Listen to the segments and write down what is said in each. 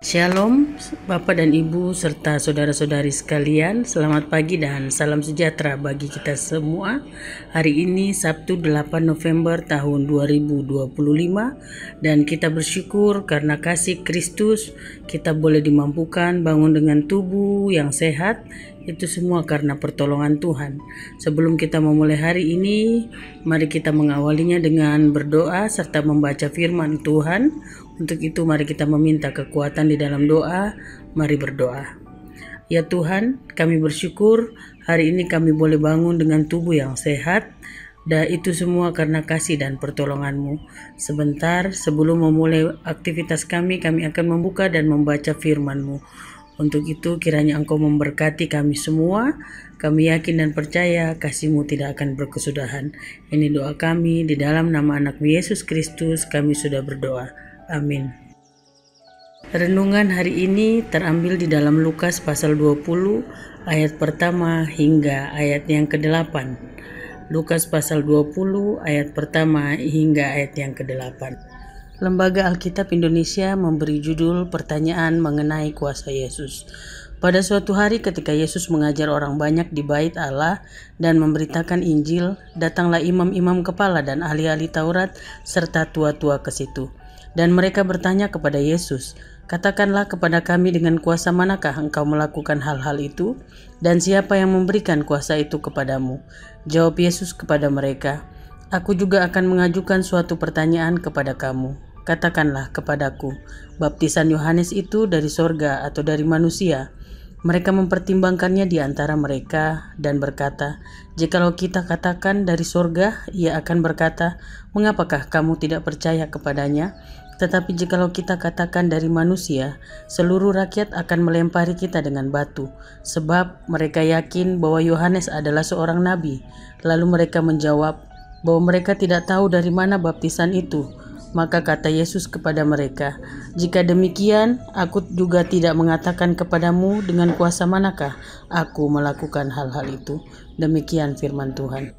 Shalom Bapak dan Ibu serta saudara-saudari sekalian, selamat pagi dan salam sejahtera bagi kita semua. Hari ini Sabtu 8 November tahun 2025 dan kita bersyukur karena kasih Kristus kita boleh dimampukan bangun dengan tubuh yang sehat. Itu semua karena pertolongan Tuhan. Sebelum kita memulai hari ini, mari kita mengawalinya dengan berdoa serta membaca firman Tuhan. Untuk itu mari kita meminta kekuatan di dalam doa. Mari berdoa. Ya Tuhan, kami bersyukur hari ini kami boleh bangun dengan tubuh yang sehat. Dan itu semua karena kasih dan pertolongan-Mu. Sebentar sebelum memulai aktivitas kami akan membuka dan membaca firman-Mu. Untuk itu kiranya Engkau memberkati kami semua. Kami yakin dan percaya kasih-Mu tidak akan berkesudahan. Ini doa kami di dalam nama anak-Mu Yesus Kristus kami sudah berdoa. Amin. Renungan hari ini terambil di dalam Lukas pasal 20 ayat pertama hingga ayat yang ke-8. Lukas pasal 20 ayat pertama hingga ayat yang ke-8. Lembaga Alkitab Indonesia memberi judul pertanyaan mengenai kuasa Yesus. Pada suatu hari ketika Yesus mengajar orang banyak di bait Allah dan memberitakan Injil, datanglah imam-imam kepala dan ahli-ahli Taurat serta tua-tua ke situ. Dan mereka bertanya kepada Yesus, "Katakanlah kepada kami dengan kuasa manakah engkau melakukan hal-hal itu? Dan siapa yang memberikan kuasa itu kepadamu?" Jawab Yesus kepada mereka, "Aku juga akan mengajukan suatu pertanyaan kepada kamu. Katakanlah kepadaku, baptisan Yohanes itu dari sorga atau dari manusia?" Mereka mempertimbangkannya di antara mereka dan berkata, "Jikalau kita katakan dari sorga, ia akan berkata, mengapakah kamu tidak percaya kepadanya? Tetapi jikalau kita katakan dari manusia, seluruh rakyat akan melempari kita dengan batu, sebab mereka yakin bahwa Yohanes adalah seorang nabi." Lalu mereka menjawab bahwa mereka tidak tahu dari mana baptisan itu. Maka kata Yesus kepada mereka, "Jika demikian, aku juga tidak mengatakan kepadamu dengan kuasa manakah aku melakukan hal-hal itu." Demikian firman Tuhan.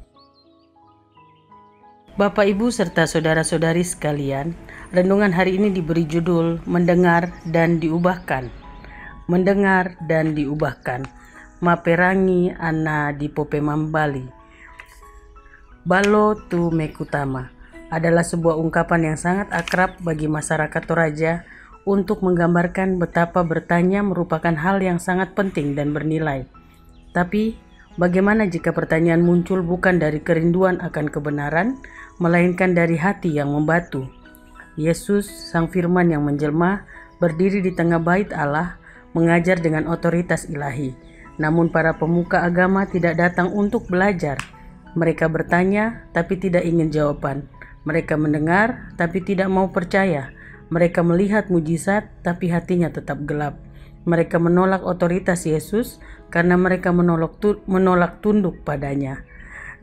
Bapak, Ibu, serta saudara-saudari sekalian, renungan hari ini diberi judul Mendengar dan Diubahkan. Mendengar dan diubahkan. Maperangi ana dipopemambali. Balo tu mekutama adalah sebuah ungkapan yang sangat akrab bagi masyarakat Toraja untuk menggambarkan betapa bertanya merupakan hal yang sangat penting dan bernilai. Tapi, bagaimana jika pertanyaan muncul bukan dari kerinduan akan kebenaran, melainkan dari hati yang membatu? Yesus, Sang Firman yang menjelma, berdiri di tengah bait Allah, mengajar dengan otoritas ilahi. Namun para pemuka agama tidak datang untuk belajar. Mereka bertanya, tapi tidak ingin jawaban. Mereka mendengar, tapi tidak mau percaya. Mereka melihat mujizat, tapi hatinya tetap gelap. Mereka menolak otoritas Yesus karena mereka menolak tunduk padanya.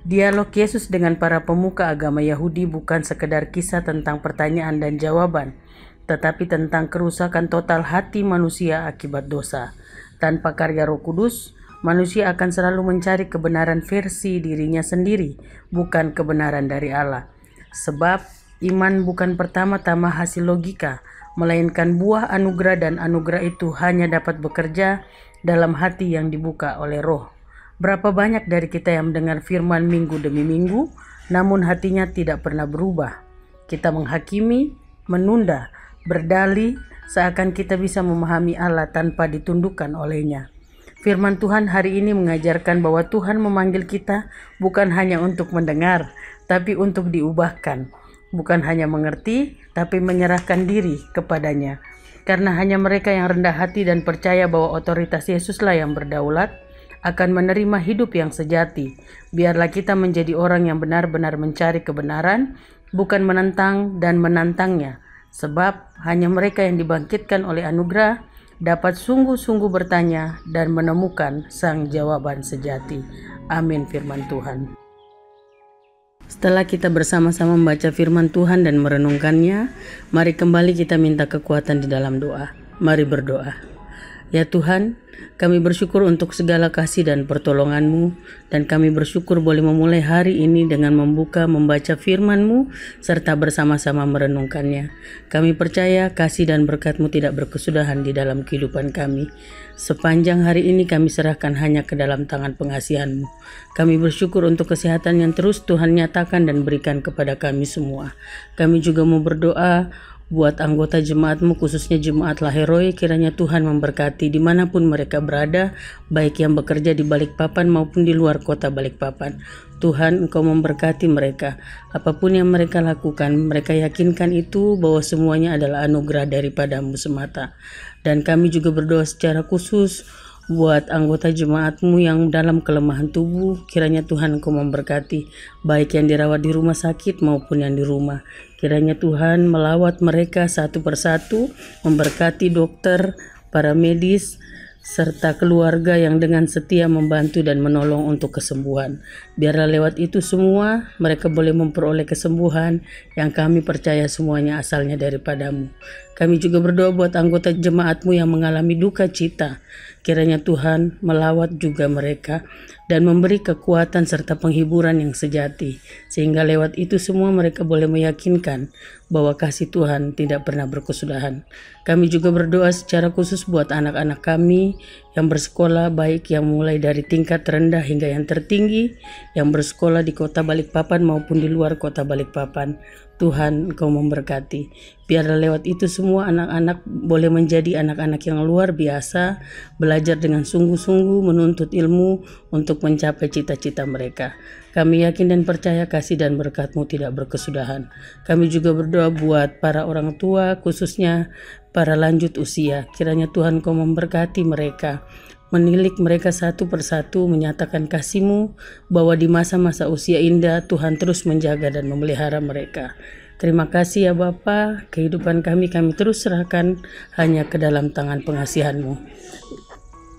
Dialog Yesus dengan para pemuka agama Yahudi bukan sekedar kisah tentang pertanyaan dan jawaban, tetapi tentang kerusakan total hati manusia akibat dosa. Tanpa karya Roh Kudus, manusia akan selalu mencari kebenaran versi dirinya sendiri, bukan kebenaran dari Allah. Sebab iman bukan pertama-tama hasil logika, melainkan buah anugerah, dan anugerah itu hanya dapat bekerja dalam hati yang dibuka oleh Roh. Berapa banyak dari kita yang mendengar firman minggu demi minggu, namun hatinya tidak pernah berubah. Kita menghakimi, menunda, berdalih, seakan kita bisa memahami Allah tanpa ditundukkan olehnya. Firman Tuhan hari ini mengajarkan bahwa Tuhan memanggil kita bukan hanya untuk mendengar, tapi untuk diubahkan. Bukan hanya mengerti, tapi menyerahkan diri kepadanya. Karena hanya mereka yang rendah hati dan percaya bahwa otoritas Yesuslah yang berdaulat, akan menerima hidup yang sejati. Biarlah kita menjadi orang yang benar-benar mencari kebenaran, bukan menentang dan menantangnya. Sebab hanya mereka yang dibangkitkan oleh anugerah dapat sungguh-sungguh bertanya dan menemukan sang jawaban sejati. Amin firman Tuhan. Setelah kita bersama-sama membaca firman Tuhan dan merenungkannya, mari kembali kita minta kekuatan di dalam doa. Mari berdoa. Ya Tuhan, Kami bersyukur untuk segala kasih dan pertolongan-Mu, dan kami bersyukur boleh memulai hari ini dengan membaca firman-Mu, serta bersama-sama merenungkannya. Kami percaya kasih dan berkat-Mu tidak berkesudahan di dalam kehidupan kami. Sepanjang hari ini kami serahkan hanya ke dalam tangan pengasihan-Mu. Kami bersyukur untuk kesehatan yang terus Tuhan nyatakan dan berikan kepada kami semua. Kami juga mau berdoa buat anggota jemaat-Mu, khususnya jemaat Laheroi, kiranya Tuhan memberkati dimanapun mereka berada, baik yang bekerja di Balikpapan maupun di luar kota Balikpapan. Tuhan, Engkau memberkati mereka. Apapun yang mereka lakukan, mereka yakinkan itu bahwa semuanya adalah anugerah daripada-Mu semata. Dan kami juga berdoa secara khusus buat anggota jemaat-Mu yang dalam kelemahan tubuh, kiranya Tuhan Engkau memberkati, baik yang dirawat di rumah sakit maupun yang di rumah. Kiranya Tuhan melawat mereka satu persatu, memberkati dokter, para medis, serta keluarga yang dengan setia membantu dan menolong untuk kesembuhan. Biarlah lewat itu semua mereka boleh memperoleh kesembuhan yang kami percaya semuanya asalnya daripada-Mu. Kami juga berdoa buat anggota jemaat-Mu yang mengalami duka cita. Kiranya Tuhan melawat juga mereka dan memberi kekuatan serta penghiburan yang sejati, sehingga lewat itu semua mereka boleh meyakinkan bahwa kasih Tuhan tidak pernah berkesudahan. Kami juga berdoa secara khusus buat anak-anak kami yang bersekolah, baik yang mulai dari tingkat rendah hingga yang tertinggi, yang bersekolah di kota Balikpapan maupun di luar kota Balikpapan. Tuhan, Engkau memberkati. Biarlah lewat itu semua anak-anak boleh menjadi anak-anak yang luar biasa, belajar dengan sungguh-sungguh, menuntut ilmu untuk mencapai cita-cita mereka. Kami yakin dan percaya kasih dan berkat-Mu tidak berkesudahan. Kami juga berdoa buat para orang tua, khususnya para lanjut usia. Kiranya Tuhan Engkau memberkati mereka, menilik mereka satu persatu, menyatakan kasih-Mu, bahwa di masa-masa usia indah Tuhan terus menjaga dan memelihara mereka. Terima kasih ya Bapa, kehidupan kami terus serahkan hanya ke dalam tangan pengasihan-Mu.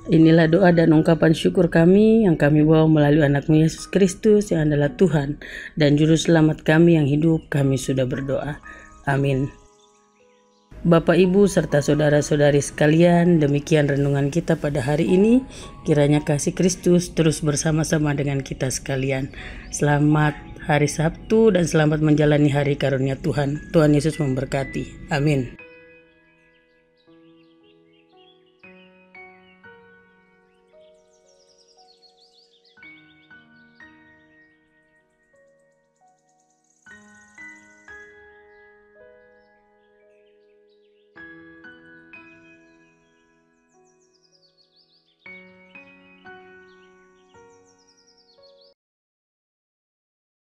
Inilah doa dan ungkapan syukur kami yang kami bawa melalui anak-Mu Yesus Kristus yang adalah Tuhan dan Juru Selamat kami yang hidup. Kami sudah berdoa. Amin. Bapak, Ibu, serta saudara-saudari sekalian, demikian renungan kita pada hari ini. Kiranya kasih Kristus terus bersama-sama dengan kita sekalian. Selamat hari Sabtu dan selamat menjalani hari karunia Tuhan. Tuhan Yesus memberkati. Amin.